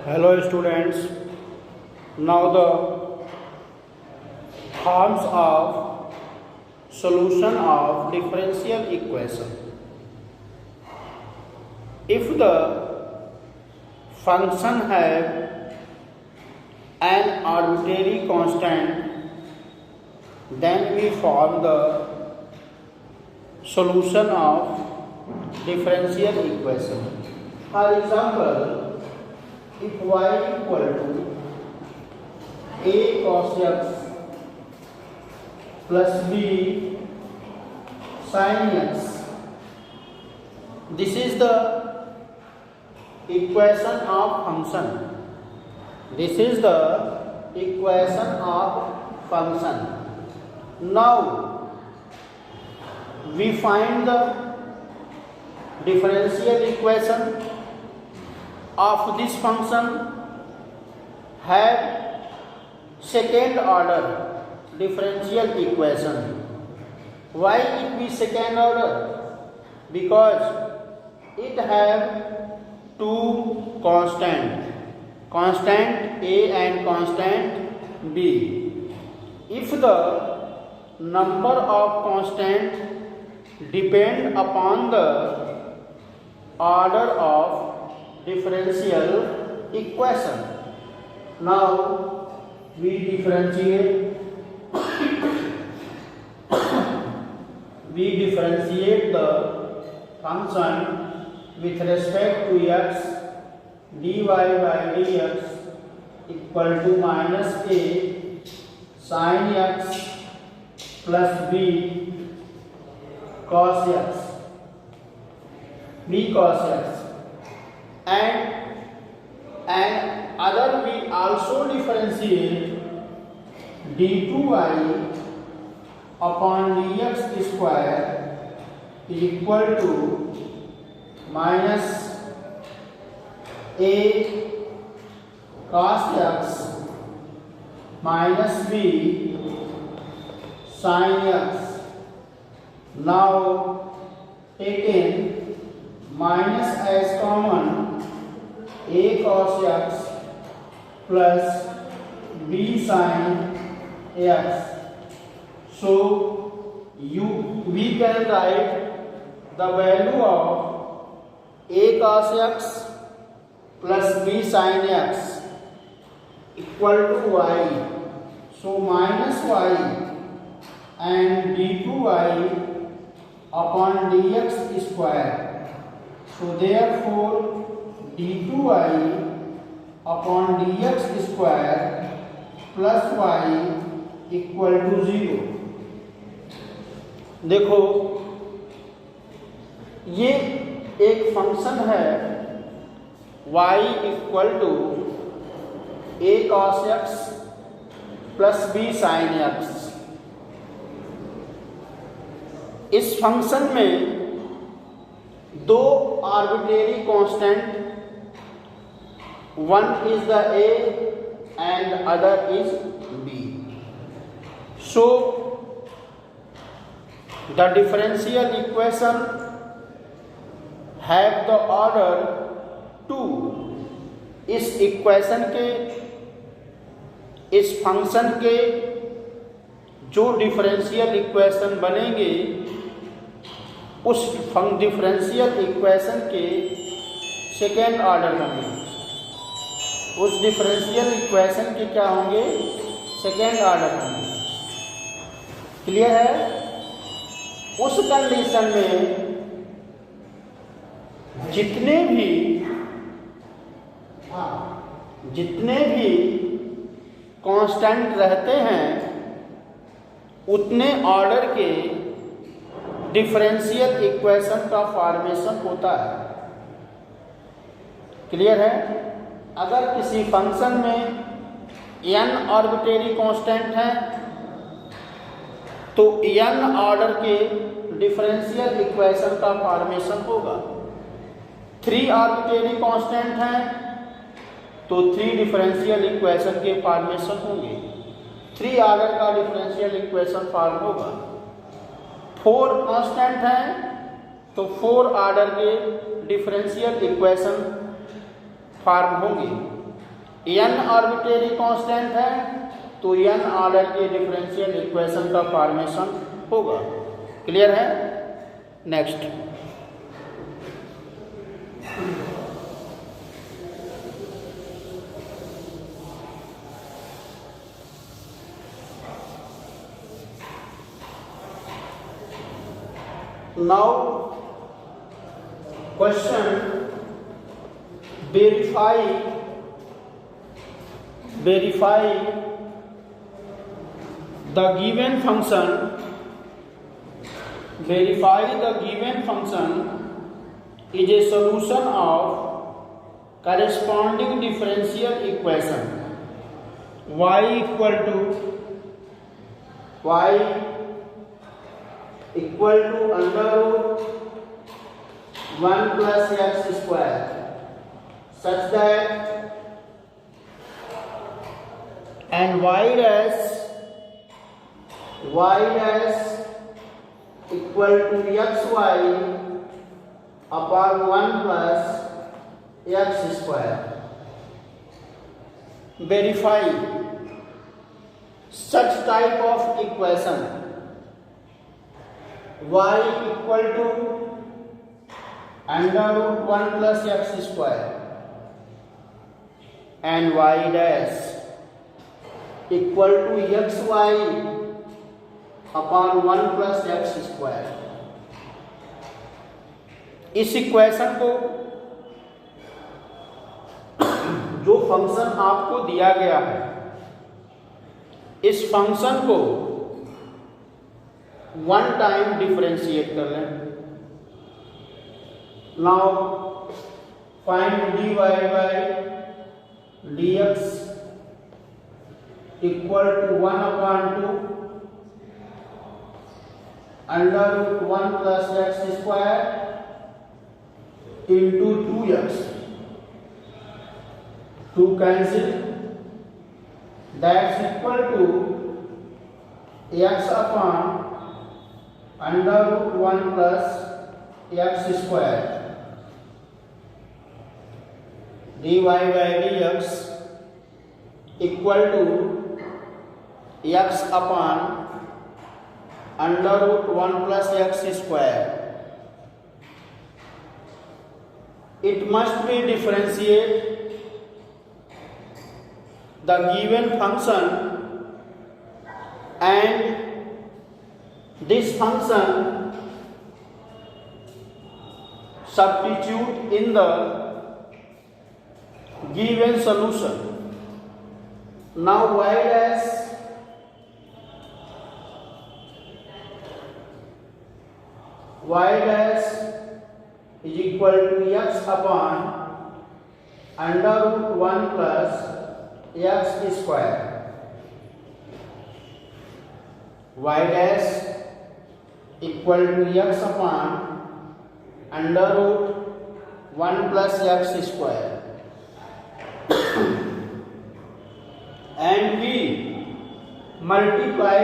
Hello students, now the forms of solution of differential equation. If the function have an arbitrary constant, then we form the solution of differential equation. For example, if y equal to a cos x plus b sin x, this is the equation of function. This is the equation of function. Now we find the differential equation of this function have second order differential equation. Why it be second order? Because it have two constant A and constant B. If the number of constant depend upon the order of differential equation. Now we differentiate the function with respect to x. Dy by dx equal to minus a sin x plus b cos x. And other we also differentiate d2y upon dx square is equal to minus a cos x minus b sin x. Now taking minus as common, a cos x plus b sin x. So we can write the value of a cos x plus b sin x equal to y. So minus y and d2y upon dx square. So therefore d2y upon dx square plus y equal to 0. देखो ये एक function है y equal to a cos x plus b sin x. इस function में दो arbitrary constant, one is the a and other is b. So the differential equation have the order 2. इस equation के, इस फंक्शन के जो differential equation बनेंगे उस डिफरेंशियल इक्वेशन के सेकेंड ऑर्डर होंगे. उस डिफरेंशियल इक्वेशन के क्या होंगे? सेकेंड ऑर्डर होंगे. क्लियर है? उस कंडीशन में जितने भी कांस्टेंट रहते हैं उतने ऑर्डर के डिफरेंशियल इक्वेशन का फॉर्मेशन होता है. क्लियर है? अगर किसी फंक्शन में n आर्बिट्रेरी कांस्टेंट है तो n ऑर्डर के डिफरेंशियल इक्वेशन का फॉर्मेशन होगा. 3 आर्बिट्रेरी कांस्टेंट हैं तो 3 डिफरेंशियल इक्वेशन के फॉर्मेशन होंगे. 3 ऑर्डर का डिफरेंशियल इक्वेशन फॉर्म होगा. 4 कांस्टेंट हैं तो 4 ऑर्डर के डिफरेंशियल इक्वेशन फॉर्म होंगे. n आर्बिट्रेरी कांस्टेंट है तो n ऑर्डर के डिफरेंशियल इक्वेशन का फॉर्मेशन होगा। क्लियर है? Next, now question verify the given function is a solution of corresponding differential equation y equal to under root 1 plus x square such that and y dash equal to xy upon 1 plus x square. Verify such type of equation y equal to under root 1 plus x square and y dash equal to xy upon 1 plus x square. इस equation को जो function आपको दिया गया है इस function को one time differentiate कर लें। Now find dy by dx equal to 1 upon 2 under root 1 plus x square into 2x. 2 cancel, that's equal to x upon under root 1 plus x square. dy by dx equal to x upon under root 1 plus x square. It must be differentiate the given function and this function substitute in the given solution. Now y dash is equal to x upon under root 1 plus x square. Y dash equal to x upon under root 1 plus x square. And we multiply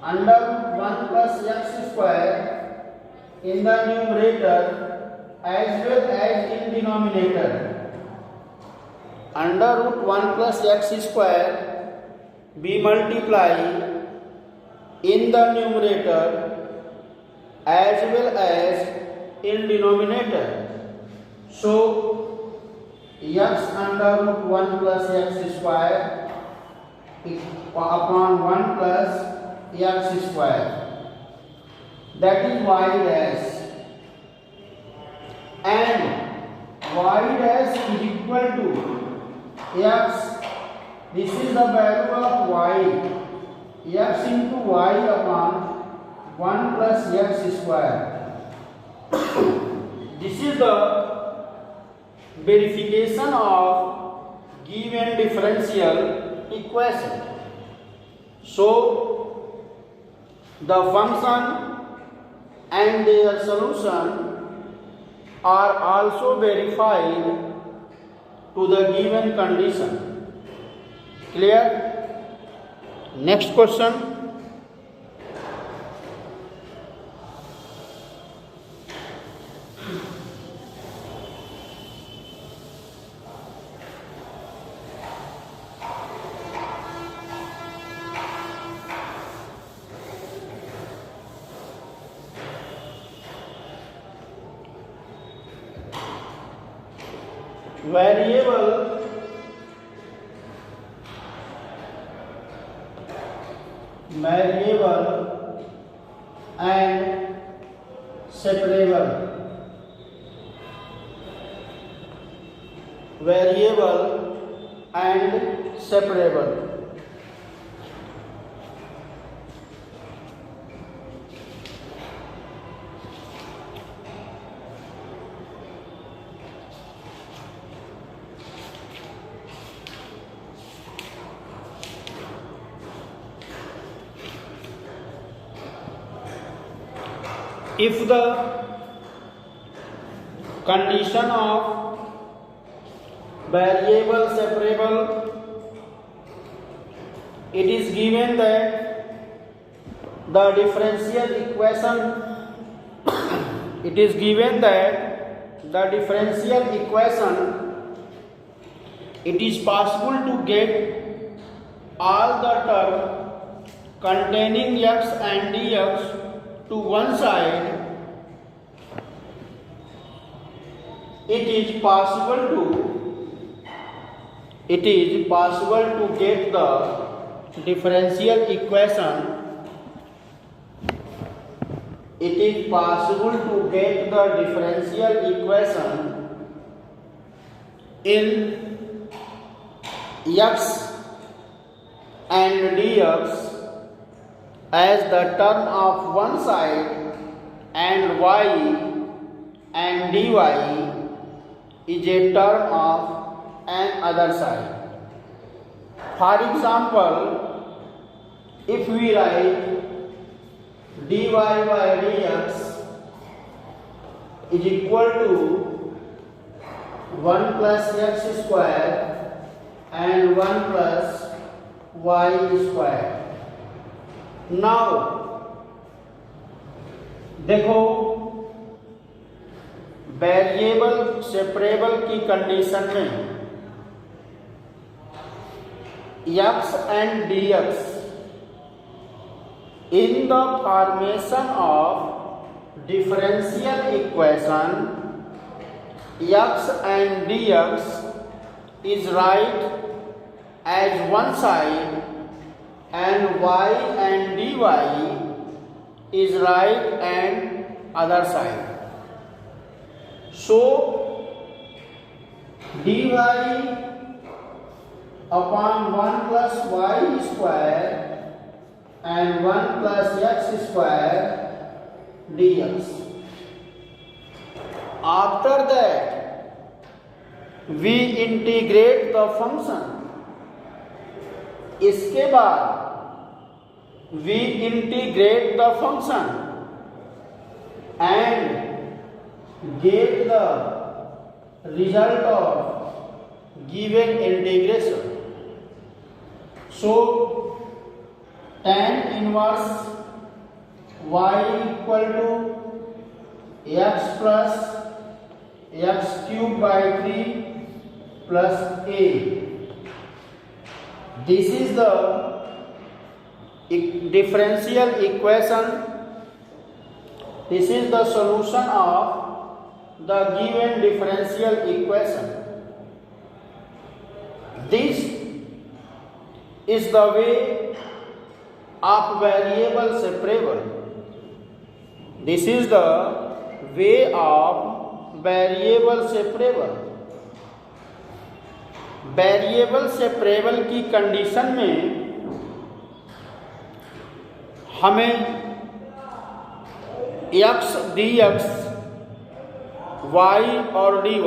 under root 1 plus x square in the numerator as well as in denominator. Under root 1 plus x square we multiply in the numerator as well as in denominator. So x under root 1 plus x square upon 1 plus x square, that is y dash, and y dash is equal to x, this is the value of y, x into y upon 1 plus x square. This is the verification of given differential equation. So the function and their solution are also verified to the given condition. Clear? Next question. Variable and separable, variable and separable. If the condition of variable separable, it is given that the differential equation, it is given that the differential equation, it is possible to get all the term containing x and dx to one side, it is possible to get the differential equation, it is possible to get the differential equation in x and dx as the term of one side and y and dy is a term of another side. For example, if we write dy by dx is equal to 1 plus x square and 1 plus y square. Now देखो variable separable की condition में x and dx in the formation of differential equation, x and dx is right as one side and y and dy is right and other side. So dy upon 1 plus y square and 1 plus x square dx. After that we integrate the function. इसके बाद we integrate the function and get the result of given integration. So tan inverse y equal to x plus x cube by 3 plus a. This is the differential equation. This is the solution of the given differential equation. This is the way of variable separable. This is the way of variable separable. Variable separable की condition में हमें x dx y और dy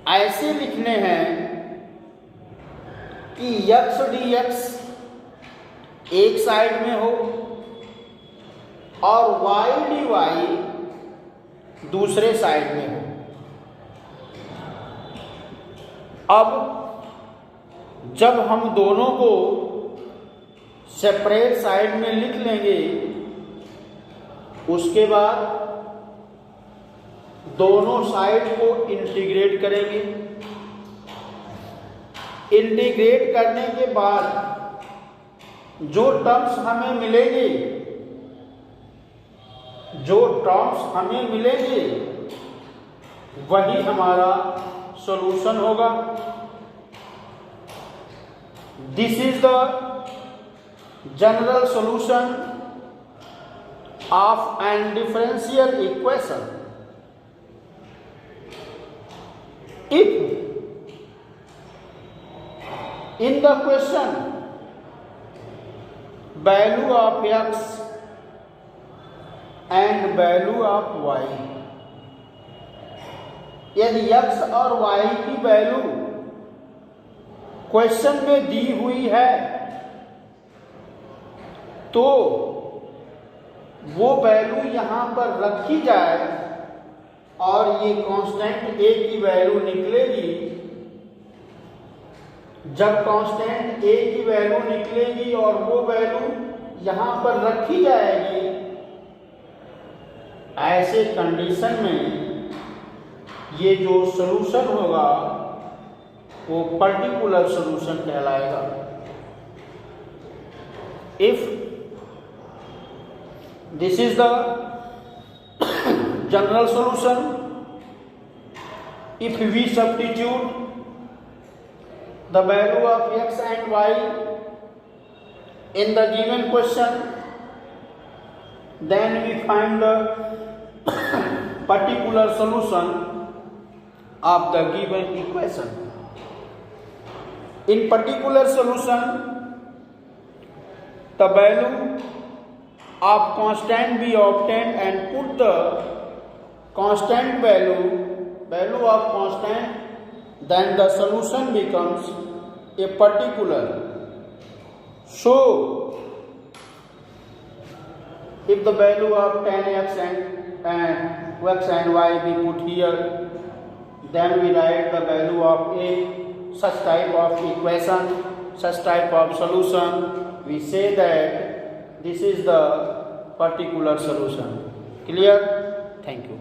ऐसे लिखने हैं कि x dx एक side में हो और y dy दूसरे साइड में हो। अब जब हम दोनों को सेपरेट साइड में लिख लेंगे उसके बाद दोनों साइड को इंटीग्रेट करेंगे। इंटीग्रेट करने के बाद जो टर्म्स हमें मिलेंगे वही हमारा सॉल्यूशन होगा। This is the general solution of an differential equation if in the question value of x and value of y, यदि x और y की वैल्यू क्वेश्चन में दी हुई है तो वो वैल्यू यहां पर रखी जाए और ये कांस्टेंट a की वैल्यू निकलेगी। जब कांस्टेंट a की वैल्यू निकलेगी और वो वैल्यू यहां पर रखी जाएगी, ऐसे कंडीशन में ये जो सॉल्यूशन होगा वो पर्टिकुलर सॉल्यूशन कहलाएगा। If this is the general solution, if we substitute the value of x and y in the given question, then we find the particular solution of the given equation. In particular solution, the value of constant be obtained and put the constant value of constant, then the solution becomes a particular. So if the value of 10x and x and y be put here, then we write the value of a such type of equation, such type of solution. We say that this is the particular solution. Clear? Thank you.